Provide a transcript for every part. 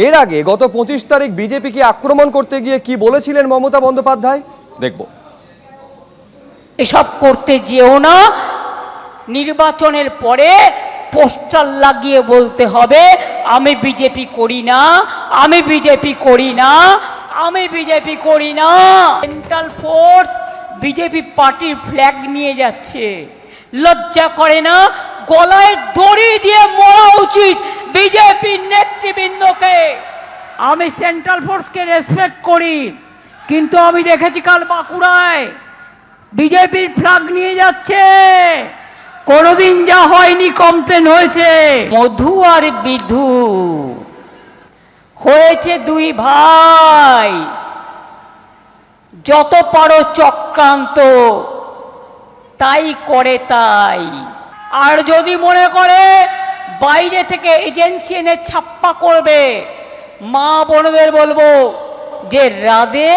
এর আগে গত 25 তারিখ বিজেপিকে আক্রমণ করতে গিয়ে কি বলেছিলেন মমতা বন্দ্যোপাধ্যায় দেখব। এসব করতে যেও না, নির্বাচনের পরে পোস্টার লাগিয়ে বলতে হবে আমি বিজেপি করি না, আমি বিজেপি করি না, আমি বিজেপি করি না। সেন্ট্রাল ফোর্স বিজেপি পার্টির ফ্ল্যাগ নিয়ে যাচ্ছে, লজ্জা করে না? গলায় দড়ি দিয়ে মরা উচিত বিজেপির নেতৃবৃন্দকে। আমি সেন্ট্রাল ফোর্সকে রেসপেক্ট করি, কিন্তু আমি দেখেছি কাল বাঁকুড়ায় বিজেপির ফ্ল্যাগ নিয়ে যাচ্ছে। কোনোদিন যা হয়নি কমপ্লেন হয়েছে। মধু আর বিধু হয়েছে দুই ভাই, যত পারো চক্রান্ত তাই করে তাই। আর যদি মনে করে বাইরে থেকে এজেন্সি এনে ছাপ্পা করবে, মা বোনদের বলবো যে রাধে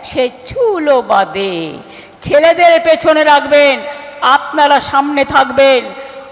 সে চুলো বাঁধে। ছেলেদের পেছনে রাখবেন, আপনারা সামনে থাকবেন,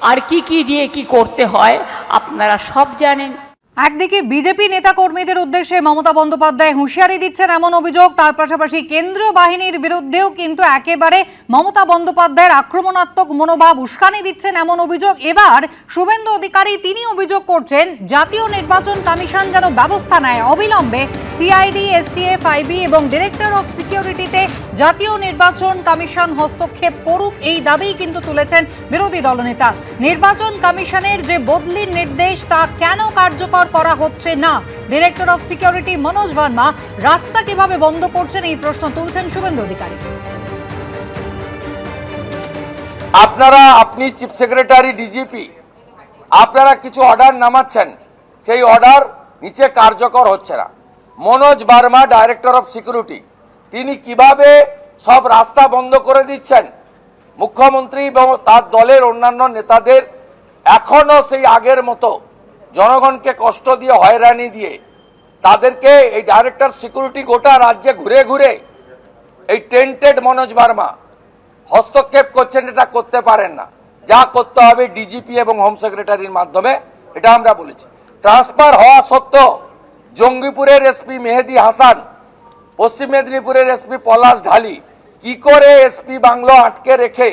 আর কি দিয়ে কি করতে হয় আপনারা সব জানেন। একদিকে বিজেপি নেতাকর্মীদের উদ্দেশ্যে মমতা বন্দ্যোপাধ্যায় হুঁশিয়ারি দিচ্ছেন এমন অভিযোগ, তার পাশাপাশি কেন্দ্রীয় বাহিনীর বিরুদ্ধেও কিন্তু একেবারে মমতা বন্দ্যোপাধ্যায়ের আক্রমণাত্মক মনোভাব উস্কানি দিচ্ছেন এমন অভিযোগ। এবার শুভেন্দু অধিকারী তিনি অভিযোগ করছেন জাতীয় নির্বাচন কমিশন যেন ব্যবস্থা নেয় অবিলম্বে। সিআইডি, এসটিএফ, আইবি এবং ডিরেক্টর অফ সিকিউরিটিতে জাতীয় নির্বাচন কমিশন হস্তক্ষেপ করুক, এই দাবিই কিন্তু তুলেছেন বিরোধী দলনেতা। নির্বাচন কমিশনের যে বদলির নির্দেশ তা কেন কার্যকর করা হচ্ছে না? Director of security Manoj Verma রাস্তা কিভাবে বন্ধ করছেন এই প্রশ্ন তুলছেন শুভেন্দু অধিকারী। আপনি চিফ সেক্রেটারি, ডিজিপি, আপনারা কিছু অর্ডার নামাচ্ছেন, সেই অর্ডার নিচে কার্যকর হচ্ছে না। Manoj Verma director of security তিনি কিভাবে সব রাস্তা বন্ধ করে দিচ্ছেন, মুখ্যমন্ত্রী এবং তার দলের অন্যান্য নেতাদের এখনো সেই আগের মতো জনগণকে কষ্ট দিয়ে হয়রানি দিয়ে তাদেরকে এই ডাইরেক্টর সিকিউরিটি গোটা রাজ্যে ঘুরে ঘুরে এই টেন্টেড মনোজ ভার্মা হস্তক্ষেপ করছেন। এটা করতে পারেন না, যা করতে হবে ডিজিপি এবং হোম সেক্রেটারির মাধ্যমে, এটা আমরা বলেছি। ট্রান্সফার হওয়া সত্ত্বেও জঙ্গিপুরের এসপি মেহেদি হাসান, পশ্চিম মেদিনীপুরের এসপি পলাশ ঢালি কি করে এসপি বাংলো আটকে রেখে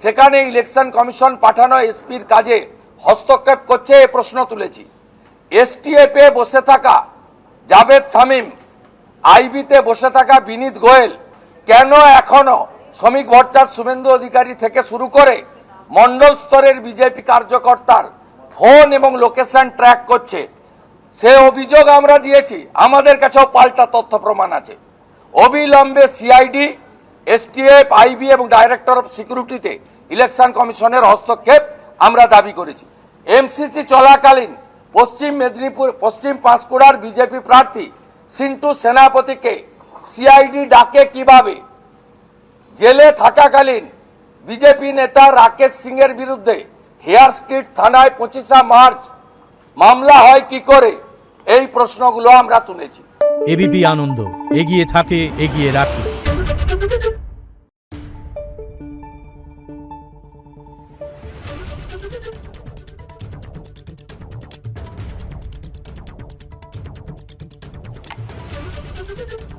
সেখানে ইলেকশন কমিশন পাঠানো এসপির কাজে হস্তক্ষেপ করছে, এ প্রশ্ন তুলেছি। এসটিএফ এ বসে থাকা জাভেদ শামীম, আইবিতে বসে থাকা বিনীত গোয়েল কেন এখনো শ্রমিক ভট্টাচার্য, শুভেন্দু অধিকারী থেকে শুরু করে মন্ডল স্তরের বিজেপি কার্যকর্তার ফোন এবং লোকেশন ট্র্যাক করছে? সে অভিযোগ আমরা দিয়েছি, আমাদের কাছেও পাল্টা তথ্য প্রমাণ আছে। অবিলম্বে সিআইডি, এসটিএফ, আইবি এবং ডাইরেক্টর অফ সিকিউরিটিতে ইলেকশন কমিশনের হস্তক্ষেপ আমরা দাবি করেছি। এমসিসি চলাকালীন পশ্চিম মেদিনীপুর, পশ্চিম পাঁশকুড়ার বিজেপি প্রার্থী সিন্টু সেনাপতিকে সিআইডি ডাকে কিভাবে? জেলে থাকাকালীন বিজেপি নেতা রাকেশ সিং এর বিরুদ্ধে হেয়ার স্ট্রিট থানায় 25 মার্চ মামলা হয় কি করে? এই প্রশ্নগুলো আমরা তুলেছি। এবিপি আনন্দ, এগিয়ে থাকে, এগিয়ে রাখে। Thank you.